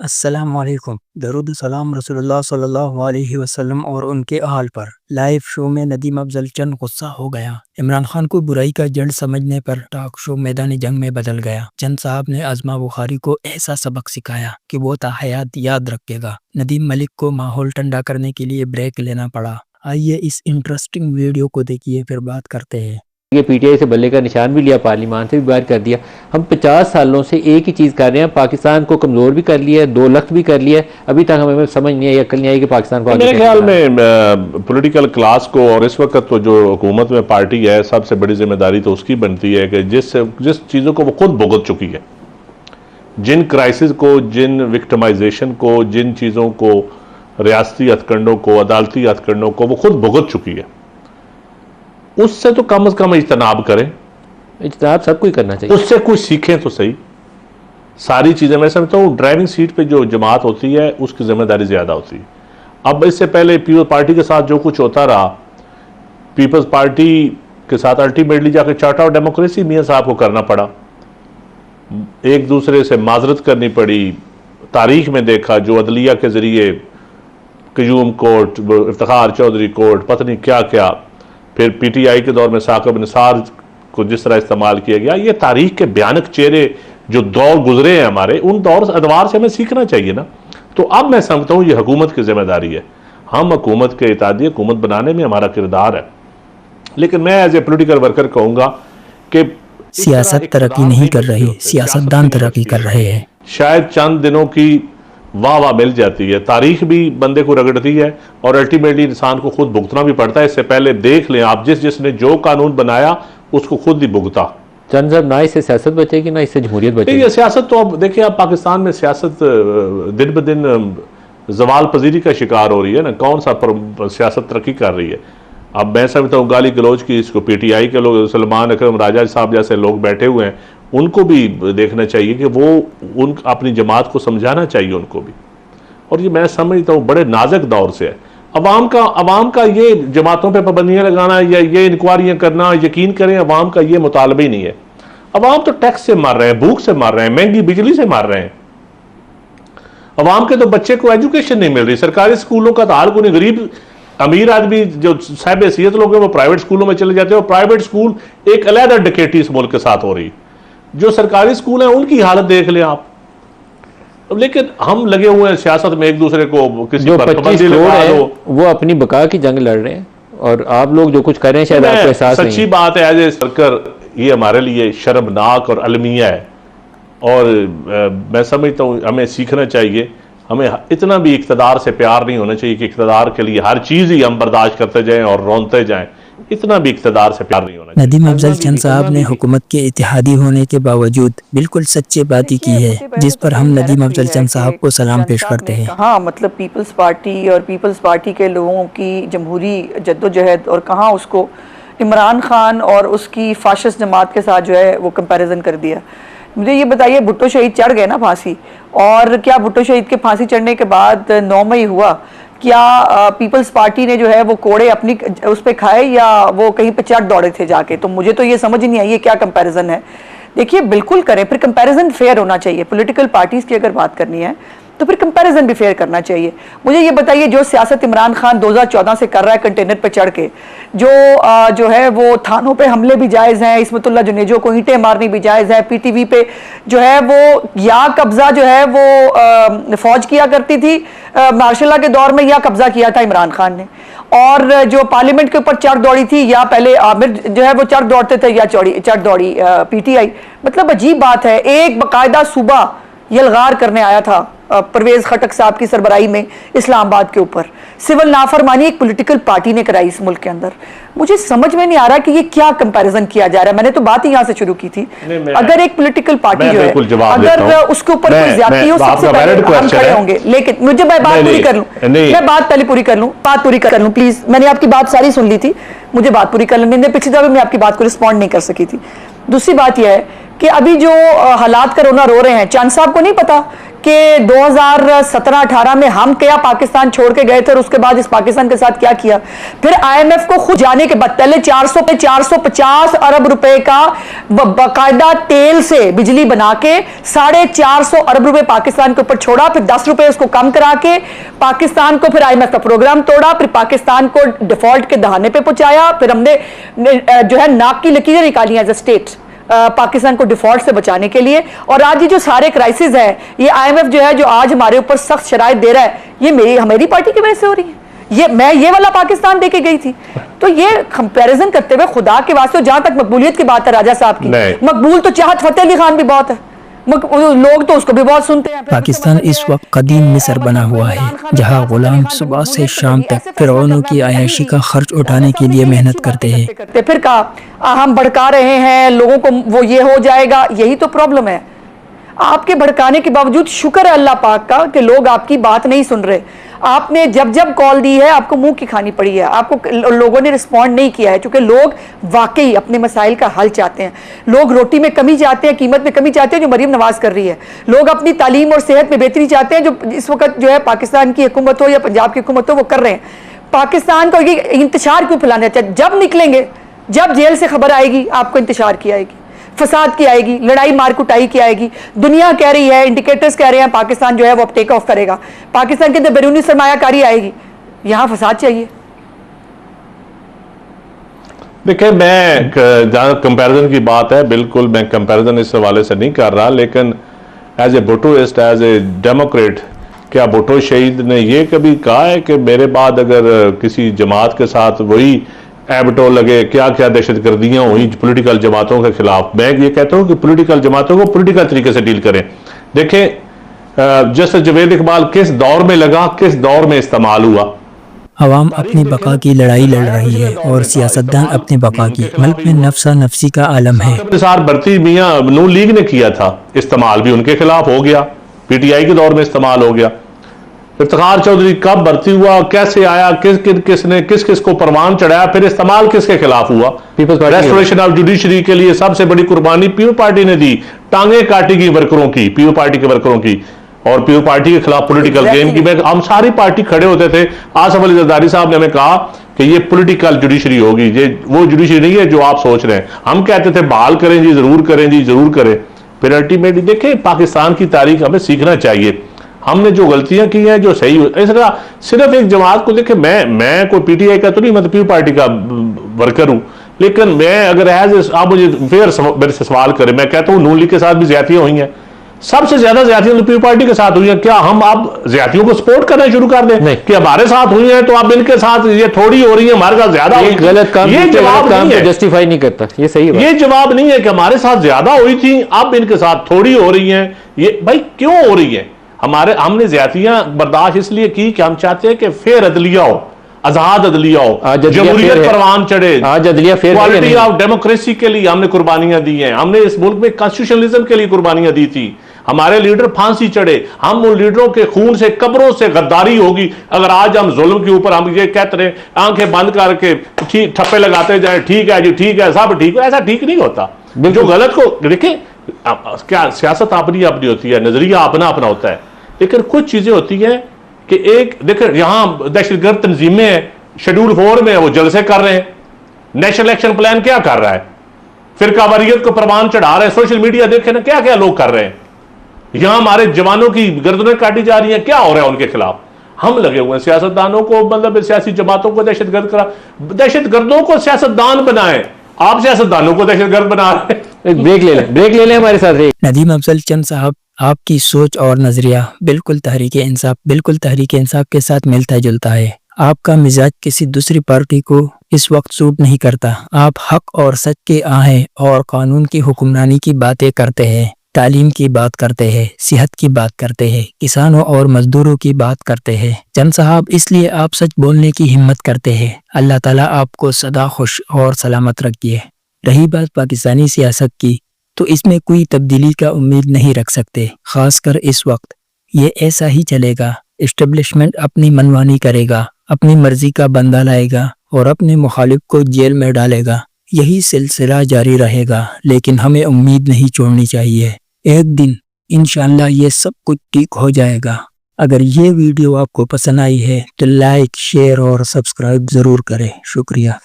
अस्सलामुअलैकुम। दरूद सलाम रसूलुल्लाह सल्लल्लाहु अलैहि वसल्लम और उनके अहल पर। लाइव शो में नदीम अफजल चंद गुस्सा हो गया। इमरान खान को बुराई का जड़ समझने पर टॉक शो मैदानी जंग में बदल गया। चंद साहब ने आजमा बुखारी को ऐसा सबक सिखाया कि वो ताहयात याद रखेगा। नदीम मलिक को माहौल ठंडा करने के लिए ब्रेक लेना पड़ा। आइए इस इंटरेस्टिंग वीडियो को देखिए, फिर बात करते हैं। ये पीटीआई से बल्ले का निशान भी लिया, पार्लियामान से भी बाहर कर दिया। हम 50 सालों से एक ही चीज़ कर रहे हैं, पाकिस्तान को कमज़ोर भी कर लिया है, 2 लख्त भी कर लिया है। अभी तक हमें समझ नहीं आई, अक्ल नहीं आई कि पाकिस्तान को मेरे ख्याल में पॉलिटिकल क्लास को, और इस वक्त तो जो हुकूमत में पार्टी है, सबसे बड़ी जिम्मेदारी तो उसकी बनती है कि जिस चीज़ों को वो खुद भुगत चुकी है, जिन क्राइसिस को, जिन विक्टिमाइजेशन को, जिन चीज़ों को, रियासती हथकंडों को, अदालती हथकंडों को वो खुद भुगत चुकी है, उससे तो कम से कम इज्तनाब करें। इज्तनाब सबको ही करना चाहिए, उससे कुछ सीखें तो सही। सारी चीज़ें मैं समझता हूँ ड्राइविंग सीट पे जो जमात होती है उसकी जिम्मेदारी ज़्यादा होती है। अब इससे पहले पीपल्स पार्टी के साथ जो कुछ होता रहा, पीपल्स पार्टी के साथ अल्टीमेटली जाकर चार्टर ऑफ डेमोक्रेसी मियाँ साहब को करना पड़ा, एक दूसरे से माजरत करनी पड़ी। तारीख में देखा जो अदलिया के ज़रिए क्यूम कोर्ट, इफ्तिखार चौधरी कोर्ट, पता नहीं क्या क्या, फिर पीटीआई के दौर में साकिब निसार को जिस तरह इस्तेमाल किया गया, ये तारीख के भयानक चेहरे जो दौर गुजरे हैं हमारे, उन दौर अदवार से हमें सीखना चाहिए ना। तो अब मैं समझता हूँ ये हुकूमत की जिम्मेदारी है, हम हुकूमत के इत्यादी हुकूमत बनाने में हमारा किरदार है। लेकिन मैं एज ए पोलिटिकल वर्कर कहूँगा कि सियासत तरक्की नहीं कर रही, सियासतदान तरक्की कर रहे हैं। शायद चंद दिनों की वाह मिल जाती है, तारीख भी बंदे को रगड़ती है और अल्टीमेटली इंसान को खुद भुगतना भी पड़ता है। इससे पहले देख लें आप, जिसने जो कानून बनाया उसको खुद ही भुगता। चंद साहब, ना इससे सियासत बचेगी ना इससे जमहूरियत बचेगी। ये सियासत तो अब देखिए, आप पाकिस्तान में सियासत दिन ब दिन जवाल पजीरी का शिकार हो रही है ना। कौन सा सियासत तरक्की कर रही है? अब मैं समझता हूँ गाली गलौज की इसको पीटीआई के लोग, सलमान अकरम राजा साहब जैसे लोग बैठे हुए हैं, उनको भी देखना चाहिए कि वो अपनी जमात को समझाना चाहिए उनको भी। और ये मैं समझता हूँ बड़े नाजुक दौर से है। अवाम का ये जमातों पे पाबंदियां लगाना या ये इंक्वायरियां करना, यकीन करें अवाम का ये मुतालबा ही नहीं है। अवाम तो टैक्स से मर रहे हैं, भूख से मर रहे हैं, महंगी बिजली से मर रहे हैं। अवाम के तो बच्चे को एजुकेशन नहीं मिल रही। सरकारी स्कूलों का तो हाल कोई नहीं। गरीब अमीर आदमी जो साहिब हैसियत लोग हैं वो प्राइवेट स्कूलों में चले जाते हैं, और प्राइवेट स्कूल एक अलहदा डकैती इस मुल्क के साथ हो रही। जो सरकारी स्कूल हैं उनकी हालत देख लें आप। लेकिन हम लगे हुए हैं सियासत में, एक दूसरे को किसी जो पर 25 करोड़ है वो अपनी बका की जंग लड़ रहे हैं, और आप लोग जो कुछ कर रहे हैं शायद आपको एहसास नहीं है। सच्ची बात है, एज ए सरकार ये हमारे लिए शर्मनाक और अलमिया है। और मैं समझता हूँ हमें सीखना चाहिए। हमें इतना भी इक़्तिदार से प्यार नहीं होना चाहिए कि इक़्तिदार के लिए हर चीज़ ही हम बर्दाश्त करते जाएं और रोनते जाएं। इतना भी इक़्तिदार से प्यार नहीं होना चाहिए। नदीम अफजल चंद साहब ने हुकूमत के इत्तेहादी होने के बावजूद बिल्कुल सच्चे बाती की है, जिस पर हम नदीम अफजल चंद साहब को सलाम पेश करते हैं। कहाँ मतलब पीपल्स पार्टी और पीपल्स पार्टी के लोगों की जमहूरी जद्दोजहद, और कहाँ उसको इमरान खान और उसकी फाशिस्ट जमात के साथ जो है वो कंपैरिजन कर दिया। मुझे ये बताइए, भुट्टो शहीद चढ़ गए ना फांसी, और क्या भुट्टो शहीद के फांसी चढ़ने के बाद 9 मई हुआ, क्या पीपल्स पार्टी ने जो है वो कोड़े अपनी उस पर खाए या वो कहीं पे चढ़ दौड़े थे जाके? तो मुझे तो ये समझ ही नहीं आई ये क्या कंपैरिजन है। देखिए, बिल्कुल करें, फिर कंपैरिजन फेयर होना चाहिए। पॉलिटिकल पार्टीज की अगर बात करनी है तो फिर कंपैरिजन भी फेयर करना चाहिए। मुझे ये बताइए, जो सियासत इमरान खान 2014 से कर रहा है कंटेनर पे चढ़ के, जो है वो थानों पे हमले भी जायज़ हैं, इस्मतुल्लाह जुनेजो को ईंटें मारनी भी जायज़ है, पीटीवी पे जो है वो या कब्जा जो है वो फौज किया करती थी, मार्शल लॉ के दौर में या कब्जा किया था इमरान खान ने। और जो पार्लियामेंट के ऊपर चढ़ दौड़ी थी, या पहले आमिर जो है वो चढ़ दौड़ते थे, या चढ़ दौड़ी पीटीआई। मतलब अजीब बात है, एक बाकायदा सूबा यलगार करने आया था परवेज खटक साहब की सरबराही में इस्लामाबाद के ऊपर। सिविल नाफरमानी एक पॉलिटिकल पार्टी ने कराई इस मुल्क के अंदर। मुझे समझ में नहीं आ रहा कि ये क्या कंपैरिजन किया जा रहा है। मैंने तो बात ही यहाँ से शुरू की थी। अगर एक पॉलिटिकल पार्टी जो है, अगर उसके ऊपर कोई ज्यादती हो, सबसे पहले हम खड़े होंगे। लेकिन मुझे मैं बात पूरी कर लूं, मैं बात पहले पूरी कर लूं, प्लीज। मैंने आपकी बात सारी सुन ली थी, मुझे बात पूरी कर लेने। पिछली दफा मैं आपकी बात को रिस्पॉन्ड नहीं कर सकी थी। दूसरी बात यह है कि अभी जो हालात कोरोना रो रहे हैं, चंद साहब को नहीं पता कि 2017-18 में हम क्या पाकिस्तान छोड़ के गए थे और उसके बाद इस पाकिस्तान के साथ क्या किया। फिर IMF को खुद जाने के बाद पहले 450 अरब रुपए का बाकायदा तेल से बिजली बना के 450 अरब रुपए पाकिस्तान के ऊपर छोड़ा, फिर 10 रुपए उसको कम करा के पाकिस्तान को फिर IMF का प्रोग्राम तोड़ा, फिर पाकिस्तान को डिफॉल्ट के दहाने पे पहुंचाया, फिर हमने जो है नाक की लकीरें निकाली एज अ स्टेट पाकिस्तान को डिफॉल्ट से बचाने के लिए। और आज ये जो सारे क्राइसिस है, ये IMF जो है जो आज हमारे ऊपर सख्त शराइत दे रहा है, ये मेरी पार्टी की वजह से हो रही है। मैं ये वाला पाकिस्तान देके गई थी। तो ये कंपैरिजन करते हुए खुदा के वास्ते, जहां तक मकबूलियत की बात है राजा साहब की, मकबूल तो चाहत फतेह अली खान भी बहुत है, लोग तो उसको भी बहुत सुनते हैं। पाकिस्तान इस वक्त कदीम मिस्र बना हुआ है, जहां गुलाम सुबह से शाम तक फिरौनों की आयशी का खर्च उठाने के लिए मेहनत करते हैं। फिर कहा हम भड़का रहे हैं लोगों को, वो ये हो जाएगा, यही तो प्रॉब्लम है। आपके भड़काने के बावजूद शुक्र है अल्लाह पाक का कि लोग आपकी बात नहीं सुन रहे। आपने जब जब कॉल दी है आपको मुंह की खानी पड़ी है, आपको लोगों ने रिस्पॉन्ड नहीं किया है, क्योंकि लोग वाकई अपने मसाइल का हल चाहते हैं। लोग रोटी में कमी चाहते हैं, कीमत में कमी चाहते हैं, जो मरीम नवाज कर रही है। लोग अपनी तालीम और सेहत में बेहतरी चाहते हैं, जो इस वक्त जो है पाकिस्तान की हुकूमत हो या पंजाब की हुकूमत हो वो कर रहे हैं। पाकिस्तान को ये इंतशार क्यों फैलाना चाहते? जब निकलेंगे, जब जेल से खबर आएगी, आपको इंतशार की आएगी, फसाद की आएगी, लड़ाई मार कुटाई की आएगी। दुनिया कह रही है, इंडिकेटर्स कह रहे हैं पाकिस्तान जो है वो अब टेक ऑफ करेगा, पाकिस्तान के अंदर बैरूनी सरमायाकारी आएगी, यहां फसाद चाहिए। देखिए, मैं जहाँ कंपैरिजन की बात है, बिल्कुल मैं कंपैरिजन इस हवाले से नहीं कर रहा, लेकिन as a Bhuttoist, as a democrat, क्या भुट्टो शहीद ने ये कभी कहा है कि मेरे बाद अगर किसी जमात के साथ वही एबटो लगे, क्या क्या दहशत गर्दियां हुई पॉलिटिकल जमातों के खिलाफ? मैं ये कहता हूं कि पॉलिटिकल जमातों को पॉलिटिकल तरीके से डील करें। देखें, जैसे जावेद इकबाल किस दौर में लगा, किस दौर में इस्तेमाल हुआ। अवाम अपनी बका की लड़ाई लड़ रही है और सियासतदान अपनी बका की। मुल्क में नफसा नफसी का आलम है। निसार भर्ती मियां नून लीग ने किया था, इस्तेमाल भी उनके खिलाफ हो गया, PTI के दौर में इस्तेमाल हो गया। इफ्तिखार चौधरी कब भर्ती हुआ, कैसे आया, किसने किस किस को परवान चढ़ाया, फिर इस्तेमाल किसके खिलाफ हुआ? रेस्टोरेशन ऑफ जुडिशरी के लिए सबसे बड़ी कुर्बानी पीपल पार्टी ने दी, टांगे काटी गई वर्करों की, पीपल पार्टी के वर्करों की, और पीपल पार्टी के खिलाफ पॉलिटिकल गेम की। हम सारी पार्टी खड़े होते थे। आसफ अली जरदारी साहब ने हमें कहा कि ये पॉलिटिकल जुडिशरी होगी, ये वो जुडिशरी नहीं है जो आप सोच रहे हैं। हम कहते थे बहाल करें जी, जरूर करें जी, जरूर करें। फिर अल्टीमेटली देखें, पाकिस्तान की तारीख हमें सीखना चाहिए। हमने जो गलतियां की हैं, जो सही ऐसा सिर्फ एक जमात को देखे, मैं कोई PTI का तो नहीं, मतलब पीपल पार्टी का वर्कर हूं, लेकिन मैं अगर आप मुझे फिर मेरे से सवाल करें, मैं कहता हूं नून लीग के साथ भी ज्यादतियां हुई हैं, सबसे ज्यादा ज्यादतियां तो पीपल पार्टी के साथ हुई हैं। क्या हम अब ज्यादतियों को सपोर्ट करना शुरू कर दें कि हमारे साथ हुई हैं तो अब इनके साथ ये थोड़ी हो रही है, हमारे साथ ज्यादा हुई? गलत काम, ये जवाब नहीं है, जस्टिफाई नहीं करता, ये सही है। ये जवाब नहीं है कि हमारे साथ ज्यादा हुई थी, अब इनके साथ थोड़ी हो रही है। ये भाई क्यों हो रही है? हमने ज्यादतियां बर्दाश्त इसलिए की कि हम चाहते हैं कि फेयर अदलिया हो, आजाद अदलिया हो, जमहूरियत परवान चढ़े, क्वालिटी ऑफ डेमोक्रेसी के लिए हमने कुर्बानियां दी हैं। हमने इस मुल्क में कॉन्स्टिट्यूशनलिज्म के लिए कुर्बानियां दी थी। हमारे लीडर फांसी चढ़े, हम उन लीडरों के खून से, कब्रों से गद्दारी होगी अगर आज हम जुल्म के ऊपर हम ये कहते रहे, आंखें बंद करके ठीक ठप्पे लगाते जाए, ठीक है जी, ठीक है, सब ठीक है। ऐसा ठीक नहीं होता। जो गलत को देखें, क्या सियासत अपनी अपनी होती है, नजरिया अपना अपना होता है, लेकिन कुछ चीजें होती हैं कि एक देखें, यहां दहशतगर्द तंजीमें हैं, शेड्यूल 4 में वो जलसे कर रहे हैं, नेशनल एक्शन प्लान क्या कर रहा है, फिरकावारियत को प्रमाण चढ़ा रहे हैं, सोशल मीडिया देखे ना क्या क्या लोग कर रहे हैं, यहां हमारे जवानों की गर्दनें काटी जा रही हैं, क्या हो रहा है उनके खिलाफ? हम लगे हुए हैं सियासतदानों को, मतलब सियासी जमातों को दहशतगर्द करा, दहशतगर्दों को सियासतदान बनाए, आप सियासतदानों को दहशतगर्द बना रहे हैं। ब्रेक ले लें हमारे साथ। नदीम अफजल चंद साहब, आपकी सोच और नजरिया बिल्कुल तहरीक इंसाफ के साथ मिलता जुलता है। आपका मिजाज किसी दूसरी पार्टी को इस वक्त सूट नहीं करता। आप हक और सच के आहें और कानून की हुक्मरानी की बातें करते हैं, तालीम की बात करते हैं, सेहत की बात करते हैं, किसानों और मजदूरों की बात करते हैं। चंद साहब, इसलिए आप सच बोलने की हिम्मत करते हैं। अल्लाह ताला आपको सदा खुश और सलामत रखिए। रही बात पाकिस्तानी सियासत की, तो इसमें कोई तब्दीली का उम्मीद नहीं रख सकते, खासकर इस वक्त। ये ऐसा ही चलेगा। एस्टेब्लिशमेंट अपनी मनमानी करेगा, अपनी मर्जी का बंदा लाएगा और अपने मुखालिफ को जेल में डालेगा। यही सिलसिला जारी रहेगा, लेकिन हमें उम्मीद नहीं छोड़नी चाहिए। एक दिन इंशाअल्लाह ये सब कुछ ठीक हो जाएगा। अगर ये वीडियो आपको पसंद आई है तो लाइक, शेयर और सब्सक्राइब ज़रूर करें। शुक्रिया।